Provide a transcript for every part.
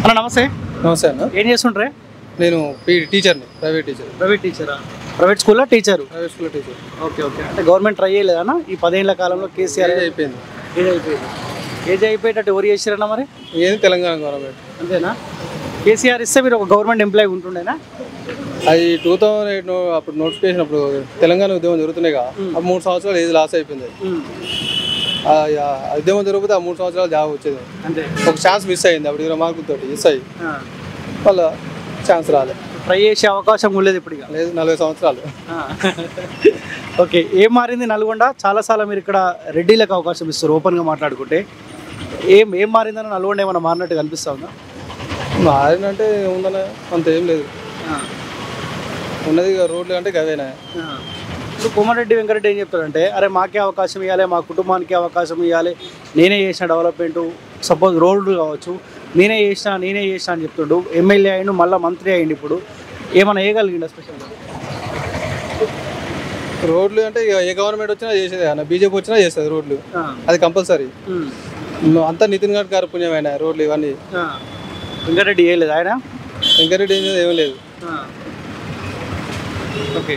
అన్న నమస్తే. నమస్తే అన్న. ఏం చేస్తుంటారే? నేను టీచర్ని, ప్రైవేట్ టీచర్. ప్రైవేట్ టీచరా? ప్రైవేట్ స్కూల్లో టీచరు? ప్రైవేట్ స్కూల్లో టీచర్. Okay okay. అంటే గవర్నమెంట్ ట్రై చేయలేదన్న ఈ 10 ఏళ్ల కాలంలో? కేసీఆర్ అయిపోయింది. ఏజ్ అయిపోయేటట్టు ఎవరు చేసారన్నా మరి? ఏది తెలంగాణ గవర్నమెంట్ అంతేనా? కేసీఆర్ ఇస్తే మీరు ఒక గవర్నమెంట్ ఎంప్లాయీ ఉంటుండేనా? అది 2008 అప్పుడు నోటిఫికేషన్, అప్పుడు తెలంగాణ ఉద్యమం జరుగుతున్నాయిగా, ఆ 3 సంవత్సరాలు ఏది లాస్ అయిపోయింది. ఉద్యమం జరిగితే ఆ 3 సంవత్సరాలు జాబ్ వచ్చేది. అంతే. ఒక ఛాన్స్ మిస్ అయింది అప్పుడు 20 మార్కులతో మిస్ అయ్యి మళ్ళీ ఛాన్స్ రాలేదు. ట్రై చేసే అవకాశం లేదు ఇప్పుడు? ఇక లేదు, 40 సంవత్సరాలు. ఓకే. ఏం మారింది నల్గొండ? చాలాసార్లు మీరు ఇక్కడ రెడ్డిలకు అవకాశం ఇస్తారు ఓపెన్గా మాట్లాడుకుంటే. ఏం మారిందని నల్గొండ ఏమన్నా మారినట్టు కనిపిస్తా ఉందా? మారిందంటే ఉందనే అంత ఏం లేదు. ఉన్నది రోడ్లు అంటే గవేనా. ఇప్పుడు కోమటిరెడ్డి వెంకరెడ్డి ఏం చెప్తారంటే, అరే మాకే అవకాశం ఇవ్వాలి, మా కుటుంబానికి అవకాశం ఇవ్వాలి, నేనే చేసిన డెవలప్మెంటు, సపోజ్ రోడ్లు కావచ్చు, నేనే చేసిన అని చెప్తుండు. ఎమ్మెల్యే అయ్యిండు, మళ్ళీ మంత్రి అయ్యిండు. ఇప్పుడు ఏమైనా వేయగలిగిండు స్పెషల్గా? రోడ్లు అంటే ఏ గవర్నమెంట్ వచ్చినా చేసేది అన్న, బీజేపీ వచ్చినా చేస్తుంది రోడ్లు, అది కంపల్సరీ. అంతా నితిన్ గడ్కరీ పుణ్యమైన రోడ్లు ఇవన్నీ. వెంకరెడ్డి చేయలేదు ఆయన? వెంకరెడ్డి ఏం లేదు. ఓకే.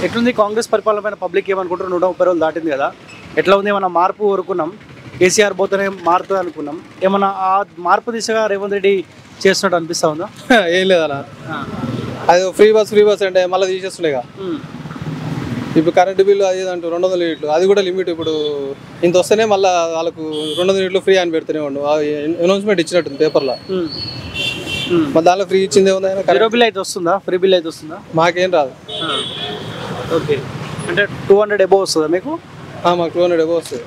ఎట్లుంది కాంగ్రెస్ పరిపాలన పైన పబ్లిక్ ఏమనుకుంటారు? 130 రోజులు దాటింది కదా, ఎట్లా ఉంది? ఏమన్నా మార్పు కోరుకున్నాం, కేసీఆర్ పోతేనే మారుతుంది అనుకున్నాం, ఏమన్నా ఆ మార్పు దిశగా రేవంత్ రెడ్డి చేస్తున్నట్టు అనిపిస్తా ఉందా? ఏం లేదన్న, అది ఫ్రీ బస్ అంటే మళ్ళీ తీసేస్తుండేగా. ఇప్పుడు కరెంటు బిల్లు అది అంటూ 200 యూనిట్లు, అది కూడా లిమిట్. ఇప్పుడు ఇంత వస్తేనే మళ్ళీ వాళ్ళకు 200 యూనిట్లు ఫ్రీ అని పెడుతూనే ఉండు. అనౌన్స్మెంట్ ఇచ్చినట్టుంది పేపర్లో. మరి దానిలో ఫ్రీ ఇచ్చింది ఏముంది? జీరో బిల్ అయితే వస్తుందా? ఫ్రీ బిల్ అయితే వస్తుందా? మాకేం రాదు. ఓకే. అంటే 200 అబోవ్ వస్తుందా మీకు? మాకు 200 అబోవ్ వస్తుంది.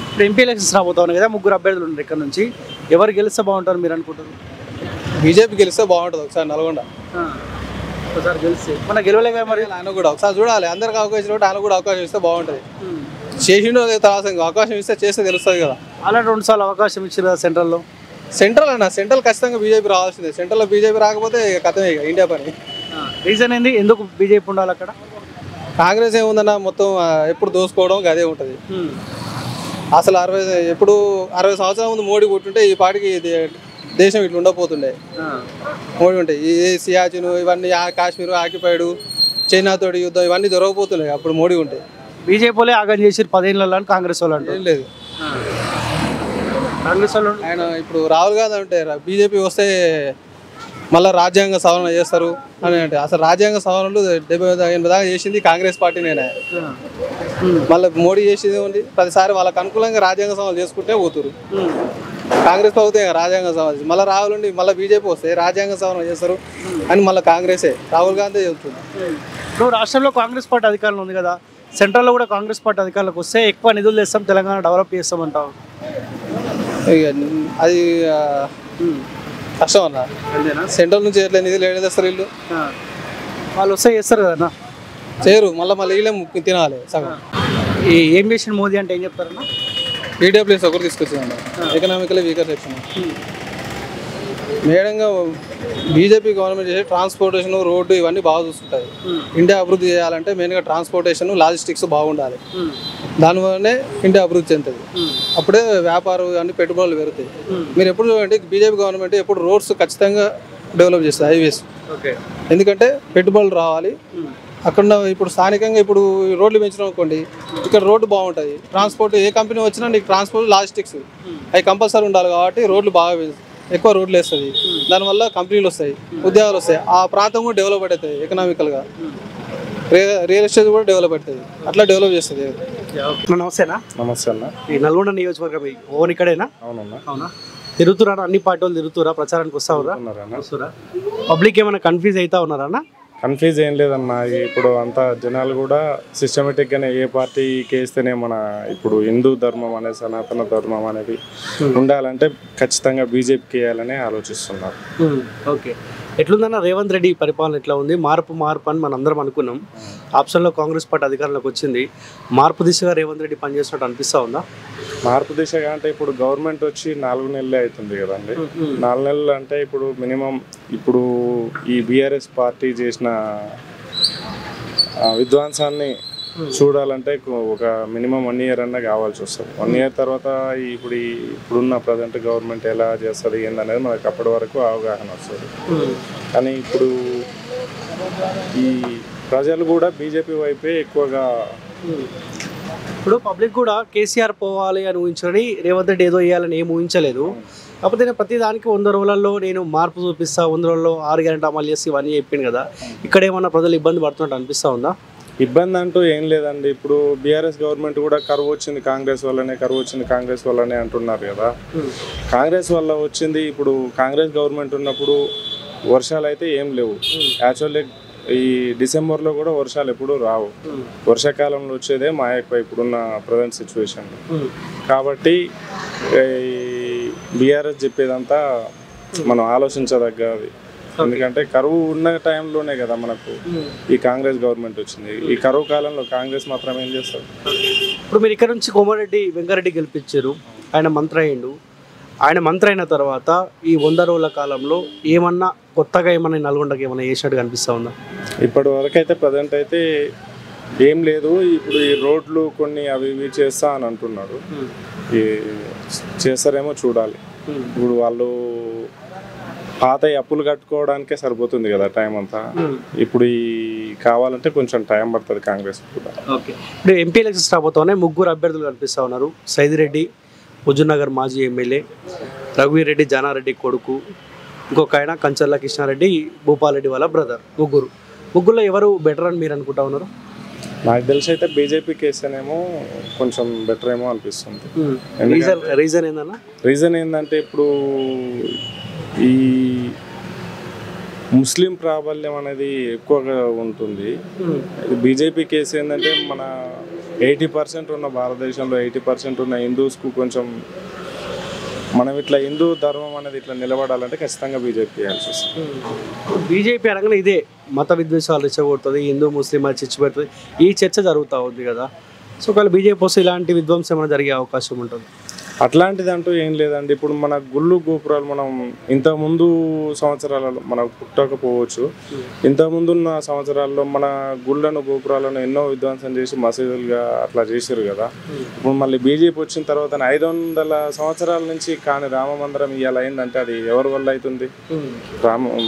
ఇప్పుడు ఎంపీ ఎలక్షన్స్ రాబోతా ఉన్నాయి కదా, 3 అభ్యర్థులు ఉన్నారు ఇక్కడ నుంచి. ఎవరు గెలిస్తే బాగుంటారు మీరు అనుకుంటారు? బీజేపీ గెలిస్తే బాగుంటుంది. ఒకసారి నల్గొండ ఒకసారి గెలిస్తే మన గెలవలే కదా మరి. ఆయన కూడా ఒకసారి చూడాలి, అందరికి అవకాశం ఇస్తే ఆయన కూడా అవకాశం ఇస్తే బాగుంటుంది. చేసిండో తర్వాత అవకాశం ఇస్తే చేస్తే తెలుస్తుంది కదా. అలా 2 సార్లు అవకాశం ఇచ్చారు కదా సెంట్రల్లో. సెంట్రల్ అన్న, సెంట్రల్ ఖచ్చితంగా బీజేపీ రావాల్సిందే. సెంట్రల్లో బీజేపీ రాకపోతే కథమే ఇక ఇండియా పని. రీజన్ ఏంది ఎందుకు బీజేపీ ఉండాలి అక్కడ? కాంగ్రెస్ ఏముందన్న, మొత్తం ఎప్పుడు దోసుకోవడం అదే ఉంటుంది. అసలు 60 సంవత్సరాల ముందు మోడీ పుట్టుంటే ఈ పాటికి దేశం ఇట్లా ఉండకపోతుండే. మోడీ ఉంటాయి ఈ సియాచిన్ ఇవన్నీ, కాశ్మీర్ ఆక్యుపైడ్, చైనాతోటి యుద్ధం ఇవన్నీ జరగకపోతున్నాయి అప్పుడు మోడీ ఉంటే. బీజేపీ వాళ్ళే ఆగం చేసి 10 ఏళ్ళలో అని కాంగ్రెస్ వాళ్ళు అంటే ఏం లేదు. కాంగ్రెస్ వాళ్ళు ఆయన ఇప్పుడు రాహుల్ గాంధీ అంటే బీజేపీ వస్తే మళ్ళీ రాజ్యాంగ సవరణ చేస్తారు అని అంటే, అసలు రాజ్యాంగ సవరణలు 70-80 దాకా చేసింది కాంగ్రెస్ పార్టీ. నేనే మళ్ళీ మోడీ చేసేది ఉంది. ప్రతిసారి వాళ్ళకి అనుకూలంగా రాజ్యాంగ సవరణ చేసుకుంటే పోతురు. కాంగ్రెస్ ప్రభుత్వం రాజ్యాంగ సవరణ, మళ్ళీ రాహుల్ నుండి మళ్ళీ బీజేపీ వస్తే రాజ్యాంగ సవరణ చేస్తారు అని మళ్ళీ కాంగ్రెసే, రాహుల్ గాంధీ చెబుతుంది. ఇప్పుడు రాష్ట్రంలో కాంగ్రెస్ పార్టీ అధికారంలో ఉంది కదా, సెంట్రల్లో కూడా కాంగ్రెస్ పార్టీ అధికారంలోకి వస్తే ఎక్కువ నిధులు తెస్తాం, తెలంగాణ డెవలప్ చేస్తామంటావు. అది కష్టం అన్న. సెంట్రల్ నుంచి ఎట్లా నిధులు ఏడు తెస్తారు వీళ్ళు? వాళ్ళు వస్తే చేస్తారు కదన్నా. చేయరు, మళ్ళీ వీళ్ళే తినాలి సగం. ఏం చేసిన మోదీ అంటే ఏం చెప్తారన్నా? ఈడబ్ల్యూఎస్ ఒకటి తీసుకొచ్చిందండి, ఎకనామికలీ వీకర్ సెక్షన్. మేడంగా బీజేపీ గవర్నమెంట్ చేసే ట్రాన్స్పోర్టేషన్, రోడ్డు ఇవన్నీ బాగా చూస్తుంటుంది. ఇండియా అభివృద్ధి చేయాలంటే మెయిన్గా ట్రాన్స్పోర్టేషన్, లాజిస్టిక్స్ బాగుండాలి. దానివల్లనే ఇండియా అభివృద్ధి చెందుతుంది. అప్పుడే వ్యాపారం ఇవన్నీ పెట్టుబడులు పెరుగుతాయి. మీరు ఎప్పుడు చూడండి, బీజేపీ గవర్నమెంట్ ఎప్పుడు రోడ్స్ ఖచ్చితంగా డెవలప్ చేస్తుంది, హైవేస్. ఎందుకంటే పెట్టుబడులు రావాలి అక్కడ. ఇప్పుడు స్థానికంగా ఇప్పుడు రోడ్లు పెంచడం అనుకోండి, ఇక్కడ రోడ్డు బాగుంటుంది. ట్రాన్స్పోర్ట్ ఏ కంపెనీ వచ్చినా నీకు ట్రాన్స్పోర్ట్, లాజిస్టిక్స్ అవి కంపల్సరీ ఉండాలి. కాబట్టి రోడ్లు బాగా ఎక్కువ రోడ్లు వేస్తుంది. దానివల్ల కంపెనీలు వస్తాయి, ఉద్యోగాలు వస్తాయి. ఆ ప్రాంతం కూడా డెవలప్ అవుతుంది ఎకనామికల్గా. రియల్ ఎస్టేట్ కూడా డెవలప్ అవుతుంది. అట్లా డెవలప్ చేస్తుంది. నమస్తేనా? నమస్తే అన్న. ఈ నల్గొండ నియోజకవర్గం ఓన్ ఇక్కడేనా? అవునన్నా. అవునా? తిరుగుతురా? అన్ని పార్టీ వాళ్ళు తిరుగుతురా? ప్రచారానికి వస్తావురా? పబ్లిక్ ఏమైనా కన్ఫ్యూజ్ అవుతా ఉన్నారా అన్న? కన్ఫ్యూజ్ ఏం లేదన్న. ఇప్పుడు అంతా జనాలు కూడా సిస్టమేటిక్గానే ఏ పార్టీకి వేస్తేనే మన ఇప్పుడు హిందూ ధర్మం అనేది, సనాతన ధర్మం అనేది ఉండాలంటే ఖచ్చితంగా బీజేపీకి వేయాలని ఆలోచిస్తున్నారు. ఓకే. ఎట్లుందన్న రేవంత్ రెడ్డి పరిపాలన ఎట్లా ఉంది? మార్పు అని మనం అందరం అనుకున్నాం. ఆప్షన్లో కాంగ్రెస్ పార్టీ అధికారంలోకి వచ్చింది. మార్పు దిశగా రేవంత్ రెడ్డి పనిచేస్తున్నట్టు అనిపిస్తూ ఉందా? మార్పు దిశగా అంటే ఇప్పుడు గవర్నమెంట్ వచ్చి 4 నెలలే అవుతుంది కదండి. 4 నెలలు అంటే ఇప్పుడు మినిమం ఇప్పుడు ఈ బీఆర్ఎస్ పార్టీ చేసిన విధ్వంసాన్ని చూడాలంటే ఒక మినిమం 1 year అన్నా కావాల్సి వస్తుంది. 1 year తర్వాత ఇప్పుడున్న ప్రజెంట్ గవర్నమెంట్ ఎలా చేస్తుంది ఏందనేది మనకు అప్పటి వరకు అవగాహన వస్తుంది. కానీ ఇప్పుడు ఈ ప్రజలు కూడా బీజేపీ వైపే ఎక్కువగా, ఇప్పుడు పబ్లిక్ కూడా కేసీఆర్ పోవాలి అని ఊహించని, రేవంత్ రెడ్డి ఏదో వేయాలని ఏం ఊహించలేదు. కాకపోతే నేను ప్రతి దానికి 100 రోజులలో నేను మార్పు చూపిస్తా, 100 రోజుల్లో 6 గ్యారెంటీ అమలు చేసి ఇవన్నీ చెప్పింది కదా. ఇక్కడ ఏమన్నా ప్రజలు ఇబ్బంది పడుతున్నట్టు అనిపిస్తూ ఉందా? ఇబ్బంది అంటూ ఏం లేదండి. ఇప్పుడు బీఆర్ఎస్ గవర్నమెంట్ కూడా కరువు వచ్చింది కాంగ్రెస్ వల్లనే అంటున్నారు కదా. కాంగ్రెస్ వల్ల వచ్చింది. ఇప్పుడు కాంగ్రెస్ గవర్నమెంట్ ఉన్నప్పుడు వర్షాలు అయితే ఏం లేవు. యాక్చువల్లీ ఈ డిసెంబర్లో కూడా వర్షాలు ఎప్పుడు రావు. వర్షాకాలంలో వచ్చేదే మా యొక్క ఇప్పుడున్న ప్రజెంట్ సిచ్యువేషన్. కాబట్టి బీఆర్ఎస్ చెప్పేదంతా మనం ఆలోచించదగ్గది. ఎందుకంటే కరువు ఉన్న టైంలోనే కదా మనకు ఈ కాంగ్రెస్ గవర్నమెంట్ వచ్చింది. ఈ కరువు కాలంలో కాంగ్రెస్ మాత్రం ఏం చేస్తారు? ఇప్పుడు మీరు ఇక్కడ నుంచి కోమారెడ్డి వెంకరెడ్డి గెలిపించారు, ఆయన మంత్రి అయ్యిండు. ఆయన మంత్రి అయిన తర్వాత ఈ 100 రోజుల కాలంలో ఏమన్నా కొత్తగా ఏమన్నా నల్గొండకి ఏమన్నా చేసినట్టు కనిపిస్తూ ఉందా? ఇప్పటి వరకు అయితే ప్రజెంట్ అయితే ఏం లేదు. ఇప్పుడు ఈ రోడ్లు కొన్ని అవి ఇవి చేస్తా అని అంటున్నారు. చేస్తారేమో చూడాలి. ఇప్పుడు వాళ్ళు పాత అప్పులు కట్టుకోవడానికే సరిపోతుంది కదా టైం అంతా. ఇప్పుడు కావాలంటే కొంచెం టైం పడుతుంది కాంగ్రెస్ కూడా. ఓకే, ఇప్పుడు ఎంపీ ఎలక్షన్స్ రాబోతూనే 3 అభ్యర్థులు కనిపిస్తూ ఉన్నారు. సైదిరెడ్డి హుజూర్నగర్ మాజీ ఎమ్మెల్యే, రఘువీరెడ్డి జానారెడ్డి కొడుకు, ఇంకొక ఆయన కంచర్ల కృష్ణారెడ్డి భూపాలరెడ్డి వాళ్ళ బ్రదర్. ముగ్గురులో ఎవరు బెటర్ అని మీరు అనుకుంటా ఉన్నారు? నాకు తెలిసి అయితే బీజేపీ కేసేనేమో కొంచెం బెటర్ ఏమో అనిపిస్తుంది. రీజన్ ఏందన్నా? రీజన్ ఏంటంటే ఇప్పుడు ఈ ముస్లిం ప్రాబల్యం అనేది ఎక్కువగా ఉంటుంది. బీజేపీ కేసు ఏంటంటే మన 80% ఉన్న భారతదేశంలో 80% ఉన్న హిందూస్కు కొంచెం మనం ఇట్లా హిందూ ధర్మం అనేది ఇట్లా నిలబడాలంటే ఖచ్చితంగా బీజేపీ చేయాల్సి వస్తుంది. బీజేపీ అనగానే ఇదే మత విద్వేషాలు రెచ్చగొడుతుంది, హిందూ ముస్లిం అది చిచ్చు పెడుతుంది, ఈ చర్చ జరుగుతూ ఉంది కదా. సో ఒకవేళ బీజేపీ వస్తే ఇలాంటి విధ్వంసం ఏమైనా జరిగే అవకాశం ఉంటుంది? అట్లాంటిది అంటూ ఏం లేదండి. ఇప్పుడు మన గుళ్ళు గోపురాలు మనం ఇంతకుముందు సంవత్సరాలలో మనకు పుట్టకపోవచ్చు. ఇంతకుముందున్న సంవత్సరాల్లో మన గుళ్ళను గోపురాలను ఎన్నో విధ్వంసం చేసి మసీదులుగా అట్లా చేశారు కదా. ఇప్పుడు మళ్ళీ బీజేపీ వచ్చిన తర్వాత 500 సంవత్సరాల నుంచి కానీ రామ మందిరం ఇవాళ అయిందంటే అది ఎవరి వల్ల అవుతుంది?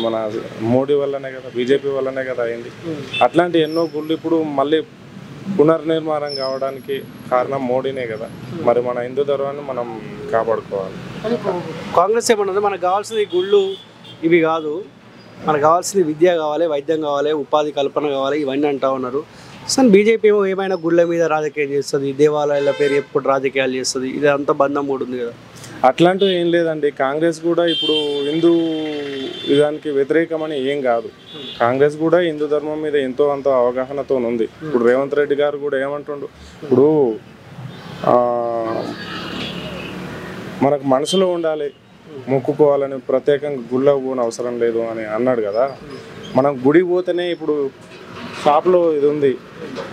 మన మోడీ వల్లనే కదా, బీజేపీ వల్లనే కదా అయింది. అట్లాంటి ఎన్నో గుళ్ళు ఇప్పుడు మళ్ళీ పునర్నిర్మాణం కావడానికి కారణం మోడీనే కదా. మరి మన హిందూ ధర్మాన్ని మనం కాపాడుకోవాలి. కాంగ్రెస్ ఏమన్నది మనకు కావాల్సింది గుళ్ళు ఇవి కాదు, మనకు కావాల్సింది విద్య కావాలి, వైద్యం కావాలి, ఉపాధి కల్పన కావాలి, ఇవన్నీ అంటా ఉన్నారు. సో బీజేపీ ఏమైనా గుళ్ళ మీద రాజకీయం చేస్తుంది, దేవాలయాల పేరు ఎప్పుడు రాజకీయాలు చేస్తుంది, ఇది అంతా బంధం కూడా ఉంది కదా. అట్లాంటివి ఏం లేదండి. కాంగ్రెస్ కూడా ఇప్పుడు హిందూ దానికి వ్యతిరేకమని ఏం కాదు. కాంగ్రెస్ కూడా హిందూ ధర్మం మీద ఎంతో అంత అవగాహనతో ఉంది. ఇప్పుడు రేవంత్ రెడ్డి గారు కూడా ఏమంటుండు, ఇప్పుడు మనకు మనసులో ఉండాలి, మొక్కుకోవాలని ప్రత్యేకంగా గుళ్ళకు పోని అవసరం లేదు అని అన్నాడు కదా. మనం గుడికి పోతేనే ఇప్పుడు షాప్లో ఇది ఉంది,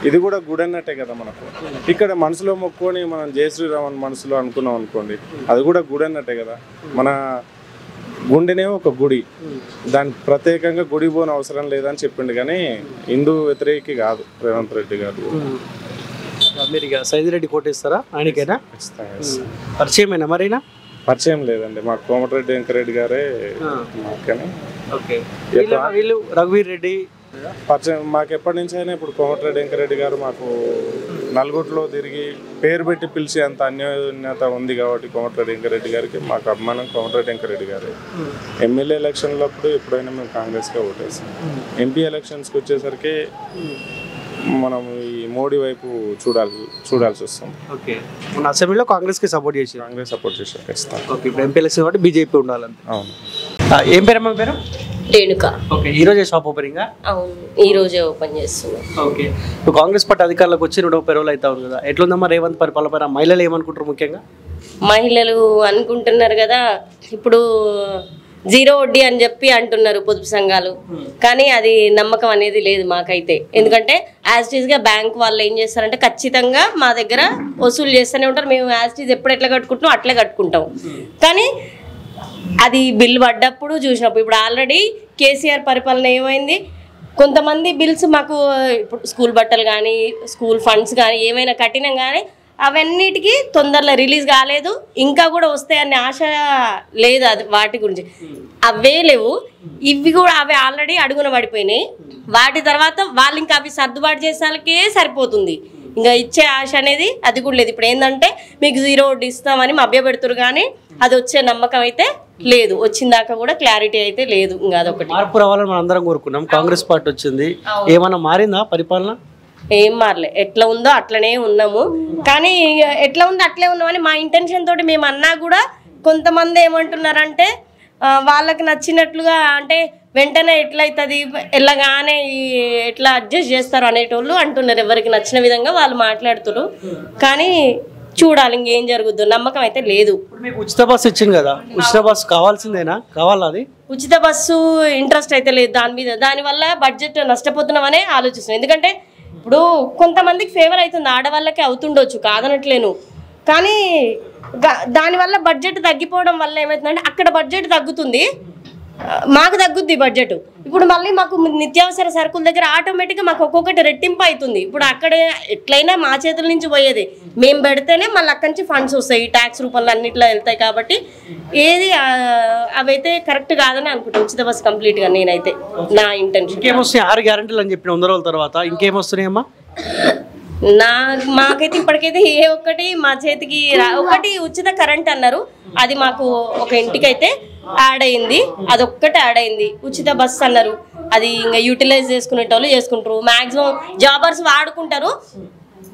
ఇది కూడా గుడి అన్నట్టే కదా మనకు. ఇక్కడ మనసులో మొక్కుకొని మనం జయ శ్రీరామ్ అని మనసులో అనుకున్నాం అనుకోండి, అది కూడా గుడి అన్నట్టే కదా. మన గుండెనే ఒక గుడి, దానికి ప్రత్యేకంగా గుడి పోని అవసరం లేదని చెప్పిండు. కానీ హిందూ వ్యతిరేకి కాదు రేవంత్ రెడ్డి గారు. మీరు ఇక సైదిరెడ్డి కోటేస్తారా ఆయనకైనా? పరిచయమేనా మరైనా? పరిచయం లేదండి, మాకు కోమటిరెడ్డి వెంకరెడ్డి గారే మాకని. వీళ్ళు రఘువీర్ రెడ్డి పరిచయం మాకు ఎప్పటి నుంచి అయినా. ఇప్పుడు కోమటిరెడ్డి వెంకరెడ్డి గారు మాకు నలుగురిలో తిరిగి పేరు పెట్టి పిలిచి అంత అన్యోన్యత ఉంది కాబట్టి కోమటిరెడ్డి వెంకరెడ్డి గారికి మాకు అభిమానం కోమటిరెడ్డి వెంకరెడ్డి గారు. ఎమ్మెల్యే ఎలక్షన్లప్పుడు ఎప్పుడైనా మేము కాంగ్రెస్గా ఓటేస్తాం. ఎంపీ ఎలక్షన్స్కి వచ్చేసరికి మనం ఈ మోడీ వైపు చూడాల్సి వస్తుంది. ఓకే, మన అసెంబ్లీలో కాంగ్రెస్కి సపోర్ట్ చేసి కాంగ్రెస్ సపోర్ట్ చేసాం ఖచ్చితంగా. ఓకే, ఇప్పుడు ఎంపీ ఎలక్షన్ కాబట్టి బీజేపీ ఉండాలని. అవును. ఏం పేరమ్మా పేరు? రేణుక. ఓకే, ఈరోజే షాప్ ఓపెనింగ్? అవును, ఈ రోజే ఓపెన్ చేస్తున్నాం. ఓకే, ఇప్పుడు కాంగ్రెస్ పార్టీ అధికారులకు వచ్చి 130 రోజులు అవుతా ఉంది కదా, ఎట్లుందమ్మా రేవంత్ పరిపాలన పైన మహిళలు ఏమనుకుంటారు? ముఖ్యంగా మహిళలు అనుకుంటున్నారు కదా, ఇప్పుడు 0 వడ్డీ అని చెప్పి అంటున్నారు పొదుపు సంఘాలు, కానీ అది నమ్మకం అనేది లేదు మాకైతే. ఎందుకంటే యాజ్ టీజ్గా బ్యాంక్ వాళ్ళు ఏం చేస్తారంటే ఖచ్చితంగా మా దగ్గర వసూలు చేస్తూనే ఉంటారు. మేము యాజ్ టీజ్ ఎప్పుడు ఎట్లా కట్టుకుంటున్నాం అట్లే కట్టుకుంటాం. కానీ అది బిల్లు పడ్డప్పుడు చూసినప్పుడు ఇప్పుడు ఆల్రెడీ కేసీఆర్ పరిపాలన ఏమైంది, కొంతమంది బిల్స్ మాకు ఇప్పుడు స్కూల్ బట్టలు కానీ స్కూల్ ఫండ్స్ కానీ ఏమైనా కట్టినాం కానీ అవన్నిటికీ తొందరలో రిలీజ్ కాలేదు, ఇంకా కూడా వస్తాయనే ఆశ లేదు. అది వాటి గురించి అవే లేవు, ఇవి కూడా అవి ఆల్రెడీ అడుగున పడిపోయినాయి. వాటి తర్వాత వాళ్ళు ఇంకా అవి సర్దుబాటు చేసేకే సరిపోతుంది, ఇంకా ఇచ్చే ఆశ అనేది అది కూడా లేదు. ఇప్పుడు ఏంటంటే మీకు 0 వడ్డీ ఇస్తామని మభ్యపెడుతురు కానీ అది వచ్చే నమ్మకం అయితే లేదు, వచ్చిందాకా కూడా క్లారిటీ అయితే లేదు. ఇంకా అదొకటి మార్పు రావాలని మనం అందరం కోరుకున్నాం. కాంగ్రెస్ పార్టీ వచ్చింది, ఏమన్నా మారిందా పరిపాలన? ఏం మారలే, ఎట్లా ఉందో అట్లనే ఉన్నాము. కానీ ఎట్లా ఉందో అట్లే ఉన్నామని మా ఇంటెన్షన్ తోటి మేము అన్నా కూడా కొంతమంది ఏమంటున్నారంటే వాళ్ళకి నచ్చినట్లుగా అంటే వెంటనే ఎట్లయితుంది వెళ్ళగానే ఎట్లా అడ్జస్ట్ చేస్తారు అనేటోళ్ళు అంటున్నారు. ఎవరికి నచ్చిన విధంగా వాళ్ళు మాట్లాడుతున్నారు. కానీ చూడాలి ఇంకేం జరుగుద్దో, నమ్మకం అయితే లేదు. మీకు ఉచిత బస్సు ఇచ్చింది కదా, ఉచిత బస్సు కావాల్సిందేనా? కావాలా? అది ఉచిత బస్సు ఇంట్రెస్ట్ అయితే లేదు దాని మీద. దానివల్ల బడ్జెట్ నష్టపోతున్నామనే ఆలోచిస్తున్నాం. ఎందుకంటే ఇప్పుడు కొంతమందికి ఫేవర్ అవుతుంది, ఆడవాళ్ళకే అవుతుండొచ్చు కాదనట్లేను. కానీ దానివల్ల బడ్జెట్ తగ్గిపోవడం వల్ల ఏమవుతుందంటే అక్కడ బడ్జెట్ తగ్గుతుంది, మాకు తగ్గుద్ది బడ్జెట్. ఇప్పుడు మళ్ళీ మాకు నిత్యావసర సరుకుల దగ్గర ఆటోమేటిక్గా మాకు ఒక్కొక్కటి రెట్టింపు అవుతుంది. ఇప్పుడు అక్కడ ఎట్లయినా మా చేతుల నుంచి పోయేది, మేము పెడితేనే మళ్ళీ అక్కడి నుంచి ఫండ్స్ వస్తాయి, ట్యాక్స్ రూపంలో అన్నిట్లో వెళ్తాయి. కాబట్టి ఏది అవైతే కరెక్ట్ కాదని అనుకుంటాను ఉచిత బస్సు కంప్లీట్గా. నేనైతే నా ఇంటెన్షన్ ఇంకేమొస్తున్నాయి? 6 గ్యారెంటీలు అని చెప్పిన 100 రోజుల తర్వాత ఇంకేమొస్తున్నాయమ్మా? మాకైతే ఇప్పటికైతే ఏ ఒక్కటి మా చేతికి ఒకటి ఉచిత కరెంట్ అన్నారు, అది మాకు ఒక ఇంటికైతే యాడ్ అయింది, అదొక్కటి యాడ్ అయింది. ఉచిత బస్సు అన్నారు, అది ఇంకా యూటిలైజ్ చేసుకునేటోళ్ళు చేసుకుంటారు, మ్యాక్సిమం జాబర్స్ వాడుకుంటారు,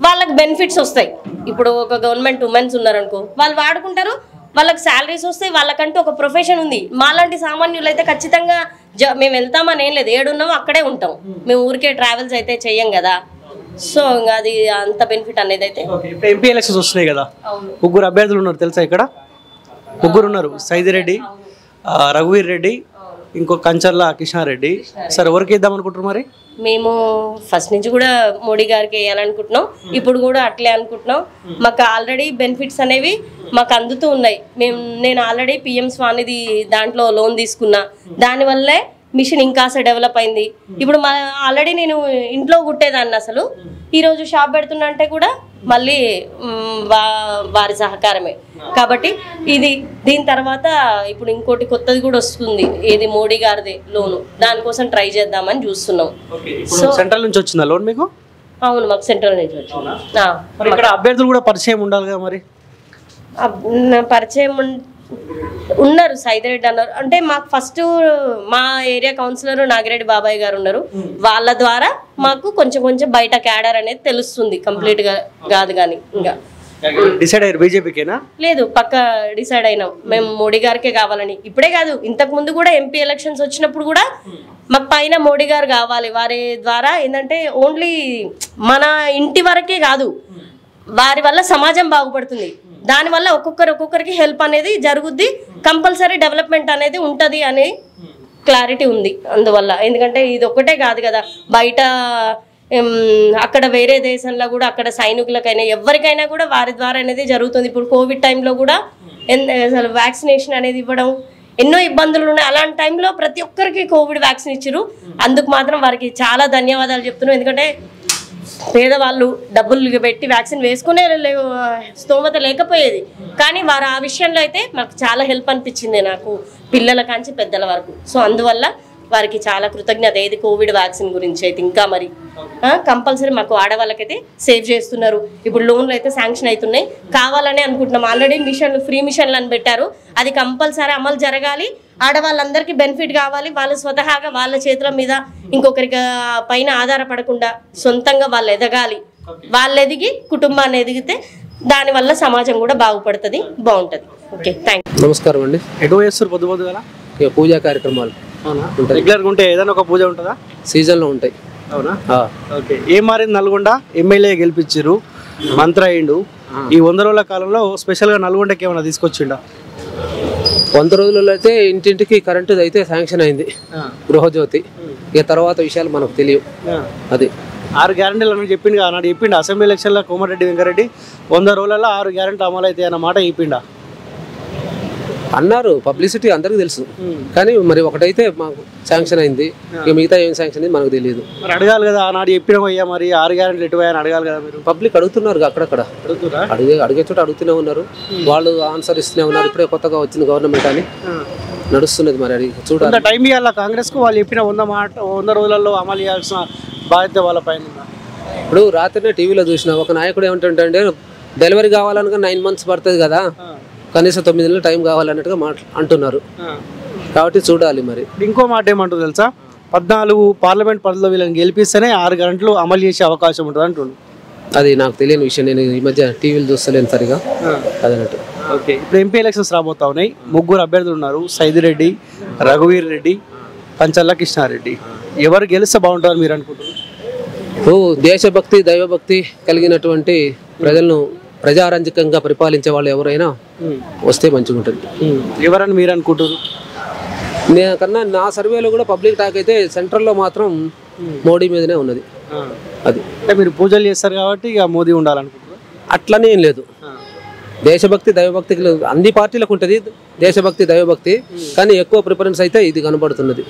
వాళ్ళకి బెనిఫిట్స్ వస్తాయి. ఇప్పుడు ఒక గవర్నమెంట్ ఉమెన్స్ ఉన్నారనుకో, వాళ్ళు వాడుకుంటారు, వాళ్ళకి శాలరీస్ వస్తాయి, వాళ్ళకంటూ ఒక ప్రొఫెషన్ ఉంది. మాలాంటి సామాన్యులు అయితే ఖచ్చితంగా మేము వెళ్తామని ఏం లేదు, ఏడున్నామో అక్కడే ఉంటాం, మేము ఊరికే ట్రావెల్స్ అయితే చెయ్యం కదా. సో ఇంకా అది అంత బెనిఫిట్ అనేది అయితే. ఇప్పుడు ఎంపీ ఎలక్షన్స్ వస్తున్నాయి కదా, 3 అభ్యర్థులు ఉన్నారు తెలుసా? ఇక్కడ 3 ఉన్నారు, సైదిరెడ్డి, రఘువీర్ రెడ్డి, ఇంకో కంచర్ల కిషారెడ్డి. సరే, ఎవరికి ఇద్దాం అనుకుంటున్నారు మరి? మేము ఫస్ట్ నుంచి కూడా మోడీ గారికి వేయాలనుకుంటున్నాం, ఇప్పుడు కూడా అట్లే అనుకుంటున్నాం. మాకు ఆల్రెడీ బెనిఫిట్స్ అనేవి మాకు అందుతూ ఉన్నాయి. నేను ఆల్రెడీ పిఎం స్వానిధి దాంట్లో లోన్ తీసుకున్నా, దానివల్లే మిషన్ ఇంకాస్త డెవలప్ అయింది. ఇప్పుడు ఆల్రెడీ నేను ఇంట్లో కుట్టేదాన్ని, అసలు ఈరోజు షాప్ పెడుతున్నా అంటే కూడా మళ్ళీ వారి సహకారమే. కాబట్టి దీని తర్వాత ఇప్పుడు ఇంకోటి కొత్తది కూడా వస్తుంది, ఏది మోడీ గారిదే లోను, దానికోసం ట్రై చేద్దామని చూస్తున్నాం. సో సెంట్రల్ నుంచి వచ్చిందా లోన్ మీకు? అవును, మాకు సెంట్రల్ నుంచి వచ్చింది. ఇక్కడ అభ్యర్థులు కూడా పరిచయం ఉండాలి కదా మరి? పరిచయం ఉన్నారు, సైదిరెడ్డి అన్నారు. అంటే మాకు ఫస్ట్ మా ఏరియా కౌన్సిలర్ నాగిరెడ్డి బాబాయ్ గారు ఉన్నారు, వాళ్ళ ద్వారా మాకు కొంచెం కొంచెం బయట క్యాడర్ అనేది తెలుస్తుంది. కంప్లీట్ గా కాదు కానీ ఇంకా డిసైడ్ అయ్యారు బీజేపీకేనా? లేదు, పక్క డిసైడ్ అయినాం మేము మోడీ గారికే కావాలని. ఇప్పుడే కాదు, ఇంతకు ముందు కూడా ఎంపీ ఎలక్షన్స్ వచ్చినప్పుడు కూడా మాకు పైన మోడీ గారు కావాలి. వారి ద్వారా ఏంటంటే ఓన్లీ మన ఇంటి వరకే కాదు, వారి వల్ల సమాజం బాగుపడుతుంది, దానివల్ల ఒక్కొక్కరికి హెల్ప్ అనేది జరుగుద్ది, కంపల్సరీ డెవలప్మెంట్ అనేది ఉంటుంది అనే క్లారిటీ ఉంది అందువల్ల. ఎందుకంటే ఇది ఒక్కటే కాదు కదా, బయట అక్కడ వేరే దేశంలో కూడా అక్కడ సైనికులకైనా ఎవరికైనా కూడా వారి ద్వారా అనేది జరుగుతుంది. ఇప్పుడు కోవిడ్ టైంలో కూడా అసలు వ్యాక్సినేషన్ అనేది ఇవ్వడం, ఎన్నో ఇబ్బందులు ఉన్నాయి. అలాంటి టైంలో ప్రతి ఒక్కరికి కోవిడ్ వ్యాక్సిన్ ఇచ్చారు, అందుకు మాత్రం వారికి చాలా ధన్యవాదాలు చెప్తున్నాం. ఎందుకంటే పేదవాళ్ళు డబ్బులు పెట్టి వ్యాక్సిన్ వేసుకునే స్తోమత లేకపోయేది, కానీ వారు ఆ విషయంలో అయితే మాకు చాలా హెల్ప్ అనిపించింది, నాకు పిల్లల కాంచి పెద్దల వరకు. సో అందువల్ల వారికి చాలా కృతజ్ఞత. ఏది కోవిడ్ వ్యాక్సిన్ గురించి అయితే ఇంకా మరి కంపల్సరీ మాకు ఆడవాళ్ళకైతే సేవ్ చేస్తున్నారు. ఇప్పుడు లోన్లు అయితే శాంక్షన్ అవుతున్నాయి, కావాలని అనుకుంటున్నాం. ఆల్రెడీ మిషన్లు, ఫ్రీ మిషన్లు అని పెట్టారు, అది కంపల్సరీ అమలు జరగాలి. ఆడవాళ్ళందరికీ బెనిఫిట్ కావాలి. వాళ్ళు స్వతహాగా వాళ్ళ చేతుల మీద ఇంకొకరికి పైన ఆధారపడకుండా సొంతంగా వాళ్ళు ఎదగాలి. వాళ్ళు ఎదిగి కుటుంబాన్ని ఎదిగితే దానివల్ల సమాజం కూడా బాగుపడుతుంది, బాగుంటుంది. Okay, thank you. నమస్కారం అండి. ఎటు వేస్తారు పొద్దు పొద్దుగల? ఇక పూజా కార్యక్రమాలు రెగ్యులర్గా ఉంటే ఏదైనా ఒక పూజ ఉంటుందా? సీజన్లో ఉంటాయి. అవునా? ఓకే. ఏం మారింది? నల్గొండ ఎమ్మెల్యే గెలిపించారు, మంత్రి అయ్యిండు. ఈ 100 రోజుల కాలంలో స్పెషల్గా నల్గొండకి ఏమైనా తీసుకొచ్చిండా? 100 రోజులలో అయితే ఇంటింటికి కరెంటు అయితే శాంక్షన్ అయింది, గృహజ్యోతి. ఇక తర్వాత విషయాలు మనకు తెలియవు. అది 6 గ్యారెంటీలు అని చెప్పిండు అన్నాడు. చెప్పిండు అసెంబ్లీ ఎలక్షన్లో కోమటిరెడ్డి వెంకరెడ్డి 100 రోజులలో 6 గ్యారెంటీలు అమలు అవుతాయి అన్న మాట చెప్పిండా? అన్నారు, పబ్లిసిటీ అందరికీ తెలుసు. కానీ మరి ఒకటైతే మాకు శాంక్షన్ అయింది, ఇక మిగతా ఏం శాంక్షన్ అయింది మనకు తెలియదు. మరి అడగాలి కదా, ఆనాడు చెప్పిన పోయా మరి 6 గ్యారెంటీలు ఎటు పోయాయని అడగాలి కదా మీరు. పబ్లిక్ అడుగుతున్నారు అక్కడక్కడ, అడిగే చోట అడుగుతూనే ఉన్నారు, వాళ్ళు ఆన్సర్ ఇస్తూనే ఉన్నారు. ఇప్పుడే కొత్తగా వచ్చింది గవర్నమెంట్ అని నడుస్తున్నది, మరి అడిగి చూడాలి. టైం ఇవ్వాలి కాంగ్రెస్కు, వాళ్ళు చెప్పిన 100 రోజులలో అమలు చేయాల్సిన బాధ్యత వాళ్ళ పైన. ఇప్పుడు రాత్రినే టీవీలో చూసిన ఒక నాయకుడు ఏమంటుంటే డెలివరీ కావాలనుక 9 months పడుతుంది కదా, కనీసం 9 నెలలు టైం కావాలన్నట్టుగా అంటున్నారు. కాబట్టి చూడాలి. మరి ఇంకో మాట ఏమంటుంది తెలుసా, 14 పార్లమెంట్ పరిధిలో వీళ్ళని గెలిపిస్తేనే 6 గంటలు అమలు చేసే అవకాశం ఉంటుంది అంటున్నాను. అది నాకు తెలియని విషయం, నేను ఈ మధ్య టీవీలు చూస్తలేను సరిగా అదన్నట్టు. ఓకే, ఇప్పుడు ఎంపీ ఎలక్షన్స్ రాబోతా ఉన్నాయి. 3 అభ్యర్థులు ఉన్నారు, సైదిరెడ్డి, రఘువీర్ రెడ్డి, పంచల్ల కృష్ణారెడ్డి. ఎవరు గెలిస్తే బాగుంటారు మీరు అనుకుంటున్నారు? దేశభక్తి దైవభక్తి కలిగినటువంటి ప్రజలను ప్రజారంజకంగా పరిపాలించే వాళ్ళు ఎవరైనా వస్తే మంచిగా ఉంటుంది. ఎవరని మీరు అనుకుంటారు? కన్నా నా సర్వేలో కూడా పబ్లిక్ టాక్ అయితే సెంట్రల్లో మాత్రం మోడీ మీదనే ఉన్నది. అది అంటే మీరు పూజలు చేస్తారు కాబట్టి ఇక మోదీ ఉండాలనుకుంటున్నారు? అట్లనే ఏం లేదు. దేశభక్తి దైవభక్తి అన్ని పార్టీలకు ఉంటుంది దేశభక్తి దైవభక్తి, కానీ ఎక్కువ ప్రిఫరెన్స్ అయితే ఇది కనబడుతున్నది.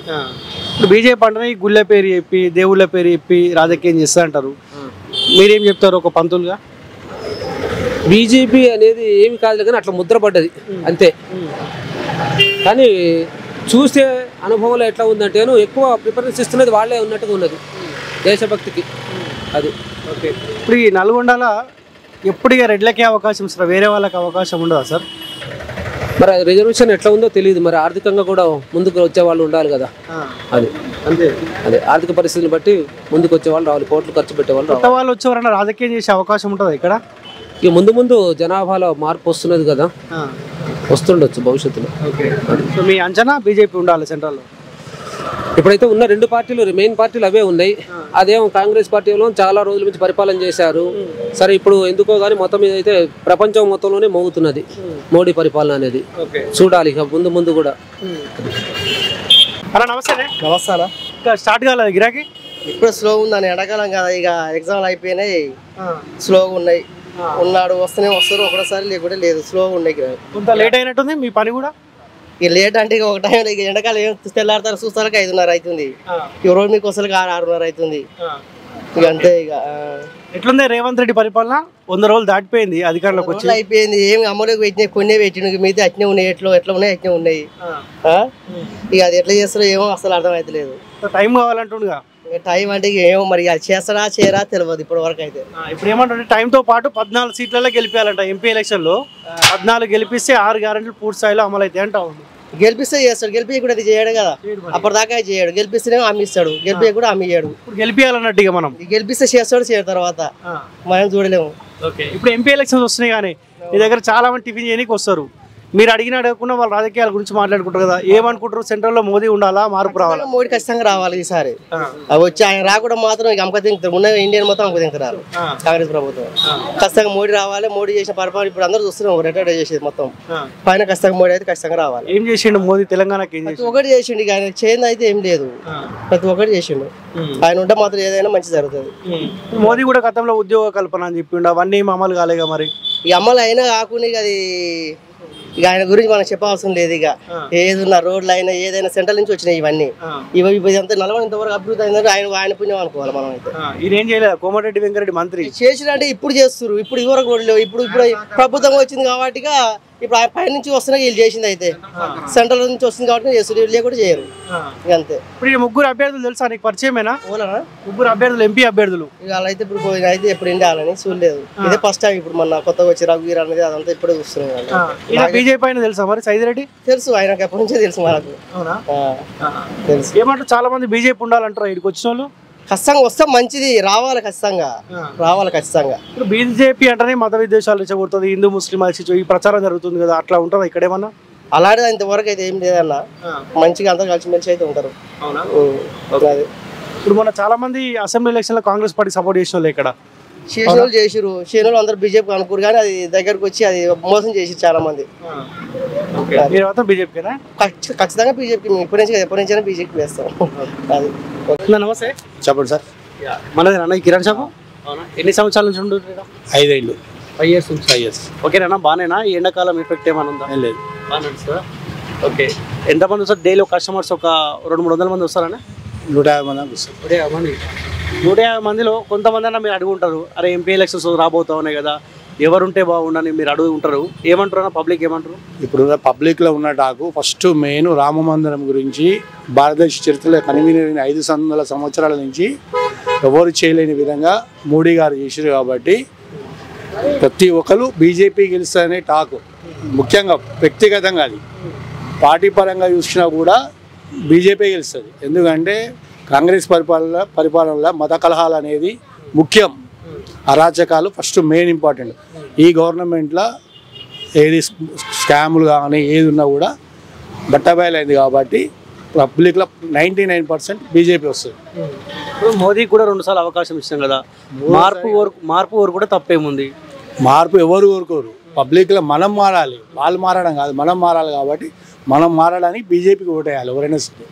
ఇప్పుడు బీజేపీ అంటే గుళ్ళ పేరు చెప్పి దేవుళ్ళ పేరు చెప్పి రాజకీయం చేస్తా అంటారు, మీరేం చెప్తారు ఒక పంతులుగా? బీజేపీ అనేది ఏమి కాదు కానీ అట్లా ముద్రపడ్డది అంతే. కానీ చూసే అనుభవంలో ఎట్లా ఉందంటే ఎక్కువ ప్రిఫరెన్స్ ఇస్తున్నది వాళ్ళే ఉన్నట్టుగా ఉన్నది దేశభక్తికి. అది ఓకే. ఇప్పుడు ఈ నల్గొండలో ఎప్పుడుగా రెడ్లకే అవకాశం ఇస్తారు, వేరే వాళ్ళకి అవకాశం ఉండదా సార్? మరి రిజర్వేషన్ ఎట్లా ఉందో తెలియదు. మరి ఆర్థికంగా కూడా ముందుకు వచ్చే వాళ్ళు ఉండాలి కదా. అది అంతే, అదే ఆర్థిక పరిస్థితిని బట్టి ముందుకు వచ్చే వాళ్ళు రావాలి, కోట్లు ఖర్చు పెట్టే వాళ్ళు కొత్త వాళ్ళు వచ్చేవారన్నా రాజకీయం చేసే అవకాశం ఉంటుందా ఇక్కడ? ఇక ముందు ముందు జనాభాలో మార్పు వస్తున్నది కదా, వస్తుండొచ్చు భవిష్యత్తులో. సో మీ అంచనా బీజేపీ ఉండాలి సెంట్రల్లో? ఇప్పుడైతే ఉన్న 2 పార్టీలు మెయిన్ పార్టీలు అవే ఉన్నాయి. అదేమో కాంగ్రెస్ పార్టీలో చాలా రోజుల నుంచి పరిపాలన చేశారు. సరే ఇప్పుడు ఎందుకో కానీ మొత్తం మీద అయితే ప్రపంచం మొత్తంలోనే మోగుతున్నది మోడీ పరిపాలన అనేది. చూడాలి ఇక ముందు ముందు కూడా. అలా నమస్తే. నమస్తానా. ఇంకా స్టార్ట్ కాలేదు గిరాకీ? ఇప్పుడు స్లో ఉందని, ఎండాకాలం కదా, ఇక ఎగ్జామ్లు అయిపోయినాయి, స్లోగా ఉన్నాయి. ఉన్నాడు వస్తూనే వస్తారు ఒకటోసారి, లేకుంటే లేదు, స్లోగా ఉన్నాయి. కొంత లేట్ అయినట్టుంది మీ పని కూడా. ఇక లేట్ అంటే ఇక ఒక టైం ఇక ఎండాకాలం ఏం తెల్లాడతారు చూస్తారు 5:30 అవుతుంది, ఈ రోజు మీకు వస్తారు 6:30 అవుతుంది. ఇక అంతే. ఇక ఎట్లుంది రేవంత్ రెడ్డి పరిపాలన? 100 రోజులు దాటిపోయింది అధికారంలోకి వచ్చి. అయిపోయింది, ఏమి అమ్మలోకి పెట్టినాయి, కొన్ని పెట్టిన మిగతా అట్నే ఉన్నాయి, ఎట్లా ఉన్నాయి అట్నే ఉన్నాయి. ఇక అది ఎట్లా చేస్తారో ఏమో అసలు అర్థం అవుతలేదు. టైం కావాలంటుండగా. టైం అంటే ఏమో మరి అది చేస్తారా చేయరా తెలియదు ఇప్పటి వరకు అయితే. ఇప్పుడు ఏమంటే టైంతో పాటు 14 సీట్లలో గెలిపేయాలంట ఎంపీ ఎలక్షన్లో. 14 గెలిపిస్తే 6 గ్యారెంటీలు పూర్తి స్థాయిలో అమలు అయితే అంటా ఉంది. గెలిపిస్తే చేస్తాడు, గెలిపి కూడా అది చేయడు కదా, అప్పటిదాకా చేయడు. గెలిపిస్తేనే హామీ ఇస్తాడు, గెలిపి కూడా హామీ ఇయ్యాడు. ఇప్పుడు గెలిపియాలన్నట్టు ఇక మనం గెలిపిస్తే చేస్తాడు, చేయడు తర్వాత మనం చూడలేము. ఇప్పుడు ఎంపీ ఎలక్షన్స్ వస్తున్నాయి కానీ మీ దగ్గర చాలా మంది టిఫిన్ చేయడానికి వస్తారు. మీరు అడగకుండా వాళ్ళ రాజకీయాల గురించి మాట్లాడుకుంటారు కదా, ఏమనుకుంటారు? సెంట్రల్లో మోదీ ఉండాలా, మార్పు రావాలా? మోడీ ఖచ్చితంగా రావాలి ఈసారి. వచ్చి ఆయన రాకుండా మాత్రం ఇక అమ్మక తింటారు, ఉన్న ఇండియన్ మొత్తం అమ్మక తింటారు కాంగ్రెస్ ప్రభుత్వం. ఖచ్చితంగా మోడీ రావాలి. మోడీ చేసిన పరిపాలన ఇప్పుడు అందరూ చూస్తున్నాం, రిటైర్డ్ చేసేది మొత్తం పైన. ఖచ్చితంగా మోడీ అయితే ఖచ్చితంగా రావాలి. ఏం చేసిండు మోదీ తెలంగాణకి? ప్రతి ఒక్కటి చేసిండు, ఇక ఆయన చేయండి అయితే ఏం లేదు, ప్రతి ఒక్కటి చేసిండు. ఆయన ఉంటే మాత్రం ఏదైనా మంచి జరుగుతుంది. మోదీ కూడా గతంలో ఉద్యోగ కల్పన అని చెప్పిండు, అవన్నీ ఏం అమలు కాలేగా మరి? ఈ అమలు అయినా కాకుండా ఇక అది ఇక ఆయన గురించి మనం చెప్పవలసిన లేదు. ఇక ఏదున్నా రోడ్లు అయినా ఏదైనా సెంట్రల్ నుంచి వచ్చినాయి ఇవన్నీ. ఇదంతా నల్గొండ ఇంతవరకు అభివృద్ధి అయిందంటే ఆయన పుణ్యం అనుకోవాలి మనం అయితే. ఈయన ఏం చేయలేదు కోమటిరెడ్డి వెంకరెడ్డి మంత్రి చేసినంటే ఇప్పుడు చేస్తారు, ఇప్పుడు ఇవరకు కూడా లేవు. ఇప్పుడు ప్రభుత్వం వచ్చింది కాబట్టి ఇప్పుడు ఆయన పై నుంచి వస్తున్నా వీళ్ళు చేసింది అయితే, సెంట్రల్ నుంచి వస్తుంది కాబట్టి చేస్తారు, వీళ్ళు కూడా చేయరు. ఇక అంతే. ఇప్పుడు ఈ 3 అభ్యర్థులు తెలుసా నీకు? పరిచయమేనా? 3 అభ్యర్థులు ఎంపీ అభ్యర్థులు. ఇక వాళ్ళైతే ఇప్పుడు అయితే ఎప్పుడు ఎండాలని చూడలేదు, ఇదే ఫస్ట్ టైం. ఇప్పుడు మన కొత్తగా వచ్చి రఘువీర్ అనేది అదంతా ఇప్పుడే చూస్తున్నాం. బీజేపీ అయినా తెలుసా మరి సైదిరెడ్డి? తెలుసు, ఆయనకు ఎప్పటి నుంచే తెలుసు మనకు. తెలుసు. ఏమంటారు చాలా మంది బీజేపీ ఉండాలంటారు ఇక్కడికి వచ్చిన వాళ్ళు? ఖచ్చితంగా వస్తే మంచిది, రావాలి ఖచ్చితంగా, రావాలి ఖచ్చితంగా. ఇప్పుడు బీజేపీ అంటేనే మత విద్వేషాలు రెచ్చగొడుతుంది, హిందూ ముస్లిం ఈ ప్రచారం జరుగుతుంది కదా, అట్లా ఉంటుందా ఇక్కడేమన్నా? అలాంటిది ఇంతవరకు అయితే ఏం లేదన్నా, మంచిగా అందరూ కలిసిమెలిసి అయితే ఉంటారు. ఇప్పుడు మన చాలా మంది అసెంబ్లీ ఎలక్షన్ లో కాంగ్రెస్ పార్టీ సపోర్ట్ చేసిన వాళ్ళు ఇక్కడ చేసిన వాళ్ళు చేసిరు, చేయని వాళ్ళు అందరూ బీజేపీ అనుకోరు, కానీ అది దగ్గరకు వచ్చి అది మోసం చేసి చాలా మంది. బీజేపీనా? ఖచ్చితంగా బీజేపీ ఎప్పటి నుంచైనా బీజేపీ వేస్తాం. అది నమస్తే. చెప్పండి సార్. మనది అన్న కిరణ్ షాపు ఎన్ని సంవత్సరాల నుంచి 5 ఏళ్ళు. 5 years నుంచి. 5 years. ఓకేనా? బానేనా? ఈ ఎండాకాలం ఎఫెక్ట్ ఏమైనా ఉందా? లేదు. బాగా నడుస్తుందా? ఓకే, ఎంతమంది వస్తారు డైలీ? ఒక కస్టమర్స్ ఒక 200-300 మంది వస్తారన్నా? 150 మంది వస్తారు. 150 మంది. 150 మందిలో కొంతమంది అన్న మీరు అడుగుంటారు, అరే ఎంపీ ఎలక్షన్స్ రాబోతా ఉన్నాయి కదా, ఎవరుంటే బాగుండని మీరు అడుగు ఉంటారు. ఏమంటారు పబ్లిక్ ఏమంటారు? ఇప్పుడు పబ్లిక్లో ఉన్న టాకు ఫస్ట్ మెయిన్ రామ మందిరం గురించి భారతదేశ చరిత్రలో కనివిన 500 సంవత్సరాల నుంచి ఎవరు చేయలేని విధంగా మోడీ గారు చేశారు. కాబట్టి ప్రతి ఒక్కరు బీజేపీ గెలుస్తారనే టాకు, ముఖ్యంగా వ్యక్తిగతంగా అది పార్టీ పరంగా చూసినా కూడా బీజేపీ గెలుస్తుంది. ఎందుకంటే కాంగ్రెస్ పరిపాలనలో మత కలహాలు అనేది ముఖ్యం, అరాచకాలు ఫస్ట్ మెయిన్ ఇంపార్టెంట్. ఈ గవర్నమెంట్లో ఏది స్కాములు కానీ ఏది ఉన్నా కూడా బట్టబయలైంది. కాబట్టి పబ్లిక్లో 99% బీజేపీ వస్తుంది. ఇప్పుడు మోదీకి కూడా 2 సార్లు అవకాశం ఇచ్చాం కదా, మార్పు వరకు కూడా తప్పేముంది? మార్పు ఎవరు కోరుకోరు, పబ్లిక్లో మనం మారాలి, వాళ్ళు మారడం కాదు, మనం మారాలి. కాబట్టి మనం మారడానికి బీజేపీకి ఓటేయాలి ఎవరైనా సరే.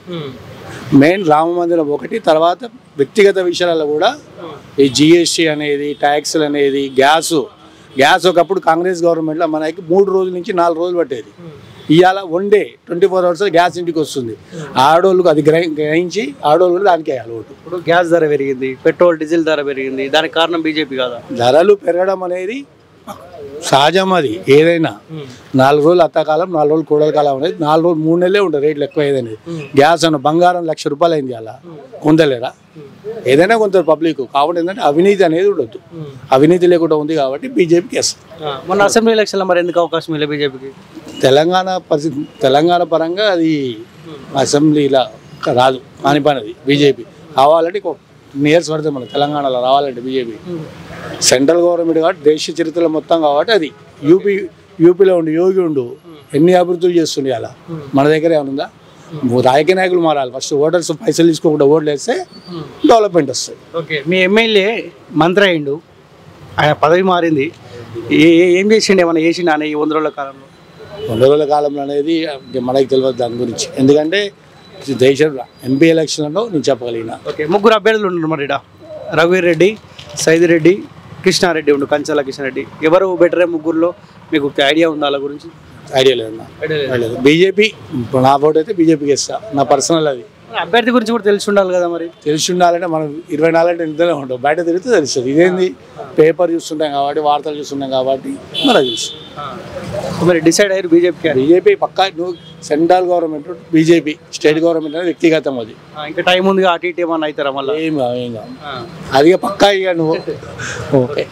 మెయిన్ రామ మందిరం ఒకటి, తర్వాత వ్యక్తిగత విషయాలలో కూడా ఈ జిఎస్టీ అనేది, ట్యాక్స్లు అనేది, గ్యాస్ ఒకప్పుడు కాంగ్రెస్ గవర్నమెంట్లో మనకి 3 రోజుల నుంచి 4 రోజులు పట్టేది. ఇవాళ 1 డే 24 hours గ్యాస్ ఇంటికి వస్తుంది. ఆడోళ్ళకు అది గ్రహించి ఆడోళ్ళు దానికి వేయాలి ఓటు. ఇప్పుడు గ్యాస్ ధర పెరిగింది, పెట్రోల్ డీజిల్ ధర పెరిగింది, దానికి కారణం బీజేపీ కాదా? ధరలు పెరగడం అనేది సహజం. అది ఏదైనా 4 రోజులు అత్తకాలం, 4 రోజులు కూడల కాలం అనేది 4 రోజులు 3 నెలలే ఉంటుంది రేట్లు ఎక్కువ. ఏదనేది గ్యాస్ అన్న బంగారం 1,00,000 రూపాయలు అయింది, అలా కొందలేరా? ఏదైనా కొంత పబ్లిక్. కాబట్టి ఏంటంటే అవినీతి అనేది ఉండొద్దు, అవినీతి లేకుండా ఉంది కాబట్టి బీజేపీకి వేస్తుంది. మొన్న అసెంబ్లీ ఎలక్షన్లో మరి ఎందుకు అవకాశం లేదు బీజేపీకి? తెలంగాణ పరంగా అది అసెంబ్లీలో రాదు, కాని పని అది. బీజేపీ కావాలంటే 10 years పడుతుంది మన తెలంగాణలో రావాలంటే బీజేపీ. సెంట్రల్ గవర్నమెంట్ కాబట్టి దేశ చరిత్రలో మొత్తం కాబట్టి అది యూపీలో ఉండి యోగి ఉండు ఎన్ని అభివృద్ధులు చేస్తుండే. అలా మన దగ్గర ఏమనుందా? రాజకీయ నాయకులు మారాలి ఫస్ట్. ఓటర్స్ పైసలు తీసుకోకుండా ఓట్లు వేస్తే డెవలప్మెంట్ వస్తుంది. ఓకే, మీ ఎమ్మెల్యే మంత్రి అయిండు, ఆయన పదవి మారింది, ఏం చేసిండు? ఏమైనా చేసిండు ఆయన ఈ 100 రోజుల కాలంలో? 100 రోజుల కాలంలో అనేది మనకి తెలియదు దాని గురించి. ఎందుకంటే దేశ ఎంపీ ఎలక్షన్లో నేను చెప్పగలిగిన. ఓకే, 3 అభ్యర్థులు ఉన్నారు మరి ఇక్కడ. రఘువీర్ రెడ్డి, సైదిరెడ్డి, కృష్ణారెడ్డి ఉండు, కంచాల కృష్ణారెడ్డి. ఎవరు బెటరే 3లో? మీకు ఐడియా ఉందా వాళ్ళ గురించి? ఐడియా లేదు. బీజేపీ నా ఓటు అయితే బీజేపీకి ఇస్తా, నా పర్సనల్ అది. అభ్యర్థి గురించి కూడా తెలిసి ఉండాలి కదా మరి. తెలిసి ఉండాలంటే మనం 24 అంటే ఇంతలో ఉంటాం, బయట తిరిగితే తెలుస్తుంది. ఇదేంది పేపర్ చూస్తుంటాం కాబట్టి, వార్తలు చూస్తుంటాం కాబట్టి మనకు తెలుసు. మరి డిసైడ్ అయ్యారు బీజేపీ పక్కా. నువ్వు central government, BJP state government అనేది వ్యక్తిగతం. అది ఇంకా టైం ఉంది, అటు ఇటు ఏమన్నా అవుతారా మళ్ళీ? ఏం కాదు అది పక్కా. ఇక నువ్వు ఓకే.